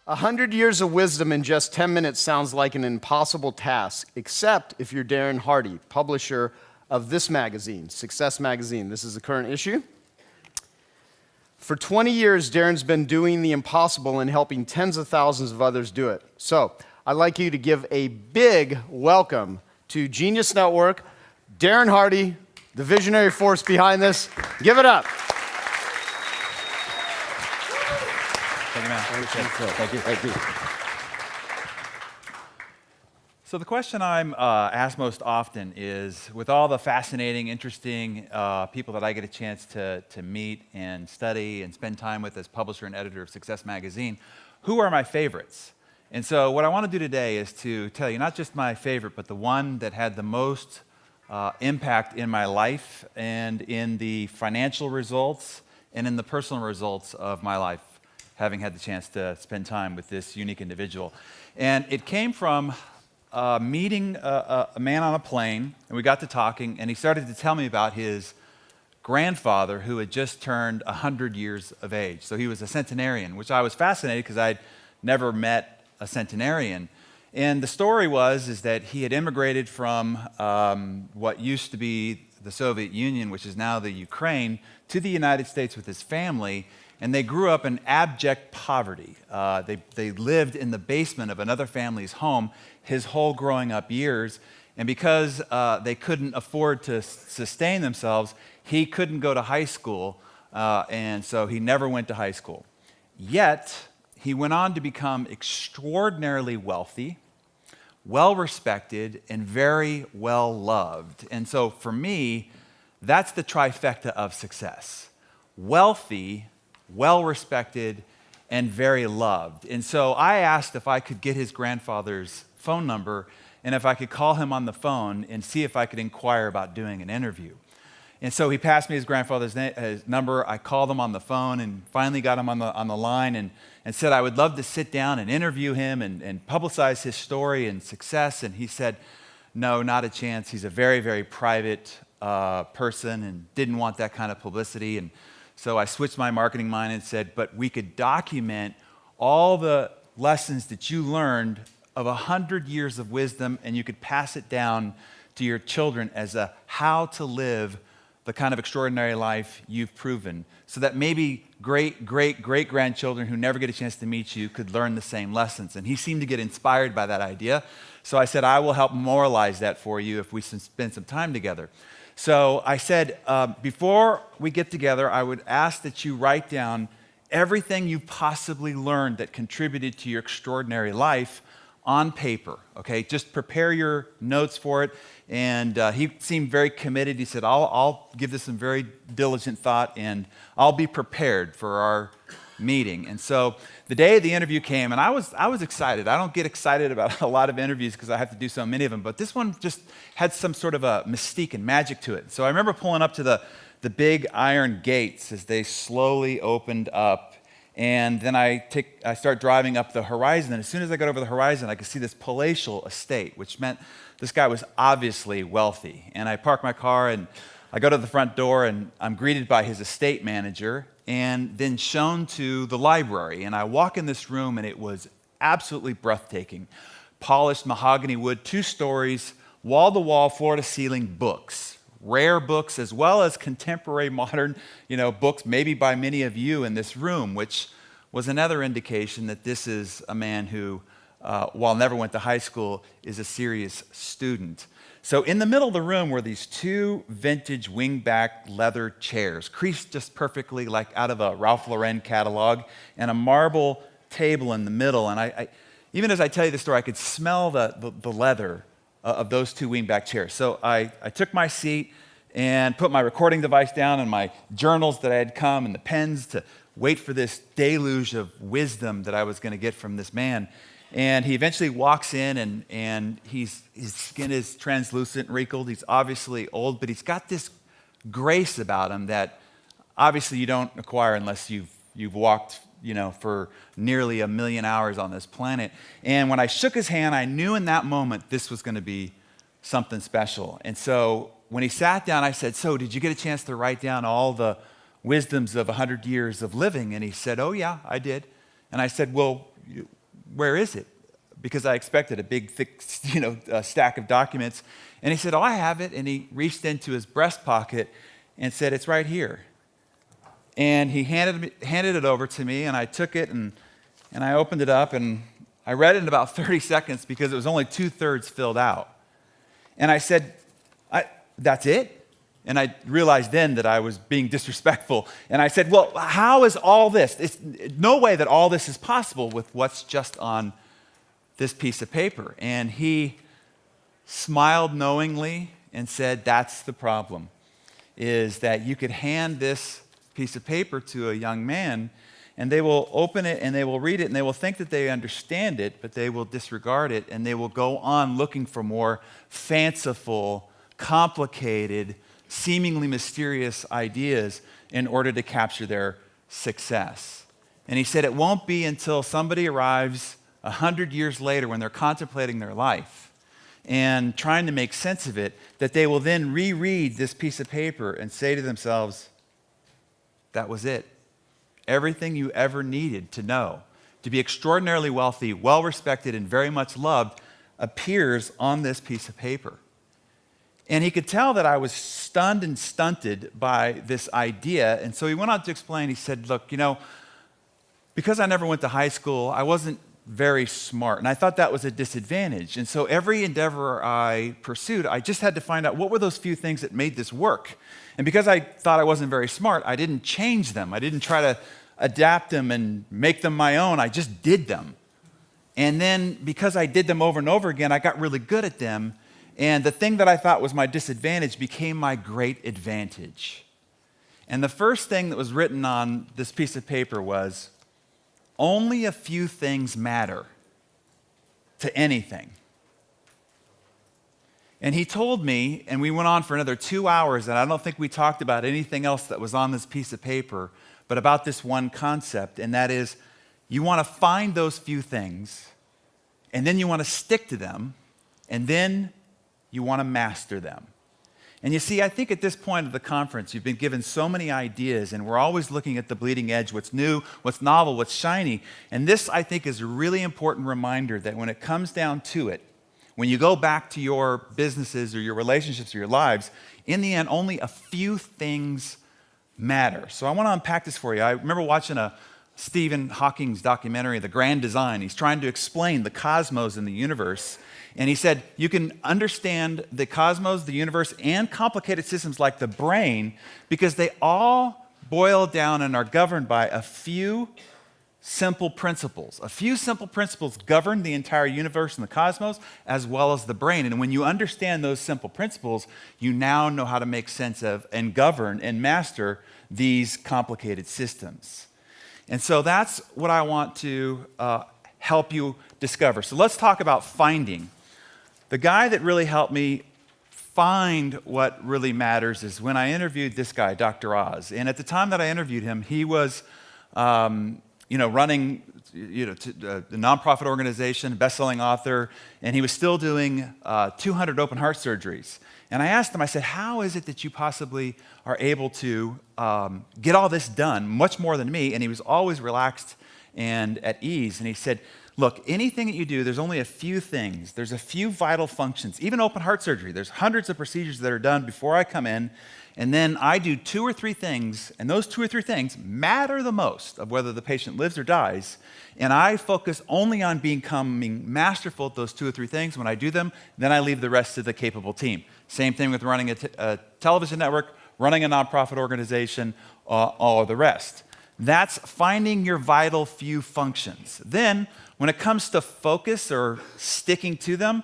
100 years of wisdom in just 10 minutes sounds like an impossible task, except if you're Darren Hardy, publisher of this magazine, Success Magazine. This is the current issue. For 20 years, Darren's been doing the impossible and helping tens of thousands of others do it. So I'd like you to give a big welcome to Genius Network, Darren Hardy, the visionary force behind this. Give it up. Thank you, man. Thank you. So the question I'm asked most often is, with all the fascinating, interesting people that I get a chance to meet and study and spend time with as publisher and editor of Success Magazine, who are my favorites? And so what I want to do today is to tell you not just my favorite, but the one that had the most impact in my life and in the financial results and in the personal results of my life, having had the chance to spend time with this unique individual. And it came from meeting a man on a plane, and we got to talking, and he started to tell me about his grandfather who had just turned 100 years of age. So he was a centenarian, which I was fascinated because I'd never met a centenarian. And the story is that he had immigrated from what used to be the Soviet Union, which is now the Ukraine, to the United States with his family, and they grew up in abject poverty. They lived in the basement of another family's home his whole growing up years, and because they couldn't afford to sustain themselves, he couldn't go to high school, and so he never went to high school. Yet, he went on to become extraordinarily wealthy, well-respected, and very well-loved. And so for me, that's the trifecta of success. Wealthy, well-respected, and very loved. And so I asked if I could get his grandfather's phone number and if I could call him on the phone and see if I could inquire about doing an interview. And so he passed me his grandfather's his number. I called him on the phone and finally got him on the line and said I would love to sit down and interview him and publicize his story and success. And he said, no, not a chance. He's a very, very private person and didn't want that kind of publicity. And so I switched my marketing mind and said, but we could document all the lessons that you learned of 100 years of wisdom, and you could pass it down to your children as a how to live the kind of extraordinary life you've proven, so that maybe great-grandchildren who never get a chance to meet you could learn the same lessons. And he seemed to get inspired by that idea. So I said, I will help memorialize that for you if we spend some time together. So I said, before we get together, I would ask that you write down everything you possibly learned that contributed to your extraordinary life on paper, okay? Just prepare your notes for it. And he seemed very committed. He said, I'll give this some very diligent thought, and I'll be prepared for our meeting. And so the day of the interview came, and I was excited. I don't get excited about a lot of interviews because I have to do so many of them, but this one just had some sort of a mystique and magic to it. So I remember pulling up to the big iron gates as they slowly opened up. And then I start driving up the horizon, and as soon as I got over the horizon, I could see this palatial estate, which meant this guy was obviously wealthy. And I park my car, and I go to the front door, and I'm greeted by his estate manager, and then shown to the library. And I walk in this room, and it was absolutely breathtaking. Polished mahogany wood, 2 stories, wall-to-wall, floor-to-ceiling books. Rare books as well as contemporary modern, books maybe by many of you in this room, which was another indication that this is a man who, while never went to high school, is a serious student. So in the middle of the room were these 2 vintage wingback leather chairs, creased just perfectly like out of a Ralph Lauren catalog, and a marble table in the middle. And I even as I tell you the story, I could smell the leather of those 2 wingback chairs. So I took my seat and put my recording device down and my journals that I had come and the pens to wait for this deluge of wisdom that I was going to get from this man. And he eventually walks in and his skin is translucent, wrinkled. He's obviously old, but he's got this grace about him that obviously you don't acquire unless you've walked for nearly 1 million hours on this planet. And when I shook his hand, I knew in that moment this was going to be something special. And so when he sat down, I said, so did you get a chance to write down all the wisdoms of 100 years of living? And he said, oh yeah, I did. And I said, well, where is it? Because I expected a big, thick, stack of documents. And he said, oh, I have it. And he reached into his breast pocket and said, it's right here. And he handed it over to me, and I took it, and I opened it up, and I read it in about 30 seconds because it was only 2/3 filled out. And I said, that's it? And I realized then that I was being disrespectful. And I said, well, how is all this? It's no way that all this is possible with what's just on this piece of paper. And he smiled knowingly and said, that's the problem, is that you could hand this piece of paper to a young man, and they will open it and they will read it and they will think that they understand it, but they will disregard it and they will go on looking for more fanciful, complicated, seemingly mysterious ideas in order to capture their success. And he said it won't be until somebody arrives 100 years later when they're contemplating their life and trying to make sense of it that they will then reread this piece of paper and say to themselves, that was it. Everything you ever needed to know to be extraordinarily wealthy, well-respected, and very much loved appears on this piece of paper. And he could tell that I was stunned and stunted by this idea. And so he went on to explain, he said, look, because I never went to high school, I wasn't very smart. And I thought that was a disadvantage. And so every endeavor I pursued, I just had to find out what were those few things that made this work. And because I thought I wasn't very smart, I didn't change them. I didn't try to adapt them and make them my own. I just did them. And then because I did them over and over again, I got really good at them. And the thing that I thought was my disadvantage became my great advantage. And the first thing that was written on this piece of paper was, only a few things matter to anything. And he told me, and we went on for another 2 hours, and I don't think we talked about anything else that was on this piece of paper, but about this one concept, and that is, you want to find those few things, and then you want to stick to them, and then you want to master them. And you see, I think at this point of the conference, you've been given so many ideas, and we're always looking at the bleeding edge, what's new, what's novel, what's shiny. And this, I think, is a really important reminder that when it comes down to it, when you go back to your businesses or your relationships or your lives, in the end, only a few things matter. So I want to unpack this for you. I remember watching a Stephen Hawking's documentary, The Grand Design. He's trying to explain the cosmos and the universe. And he said, you can understand the cosmos, the universe, and complicated systems like the brain because they all boil down and are governed by a few simple principles. A few simple principles govern the entire universe and the cosmos as well as the brain. And when you understand those simple principles, you now know how to make sense of and govern and master these complicated systems. And so that's what I want to help you discover. So let's talk about finding. The guy that really helped me find what really matters is when I interviewed this guy, Dr. Oz. And at the time that I interviewed him, he was running a nonprofit organization, best-selling author, and he was still doing 200 open heart surgeries. And I asked him, I said, how is it that you possibly are able to get all this done, much more than me? And he was always relaxed and at ease. And he said, look, anything that you do, there's only a few things. There's a few vital functions. Even open heart surgery, there's hundreds of procedures that are done before I come in, and then I do 2 or 3 things, and those 2 or 3 things matter the most of whether the patient lives or dies, and I focus only on becoming masterful at those 2 or 3 things. When I do them, then I leave the rest to the capable team. Same thing with running a television network, running a nonprofit organization, all of the rest. That's finding your vital few functions. Then, when it comes to focus or sticking to them,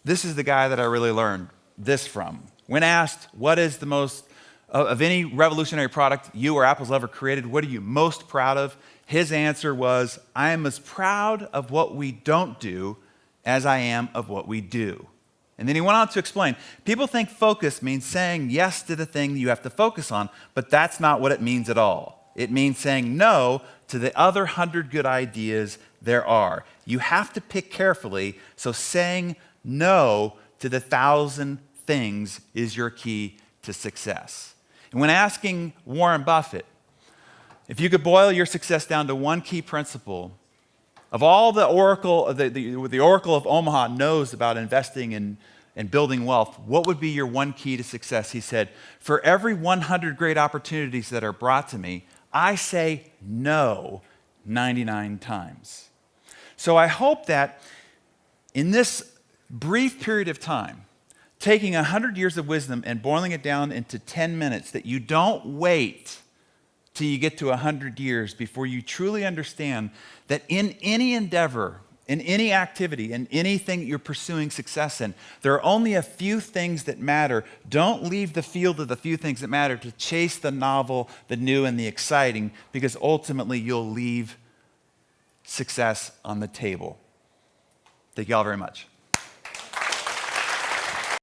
this is the guy that I really learned this from. When asked, what is the most, of any revolutionary product you or Apple's ever created, what are you most proud of? His answer was, I am as proud of what we don't do as I am of what we do. And then he went on to explain, people think focus means saying yes to the thing you have to focus on, but that's not what it means at all. It means saying no to the other 100 good ideas there are. You have to pick carefully, so saying no to the 1,000 things is your key to success. And when asking Warren Buffett, if you could boil your success down to one key principle, Of all the oracle, the Oracle of Omaha knows about investing and building wealth, what would be your one key to success? He said, for every 100 great opportunities that are brought to me, I say no 99 times. So I hope that in this brief period of time, taking 100 years of wisdom and boiling it down into 10 minutes, that you don't wait till you get to 100 years before you truly understand that in any endeavor, in any activity, in anything that you're pursuing success in, there are only a few things that matter. Don't leave the field of the few things that matter to chase the novel, the new, and the exciting, because ultimately you'll leave success on the table. Thank you all very much.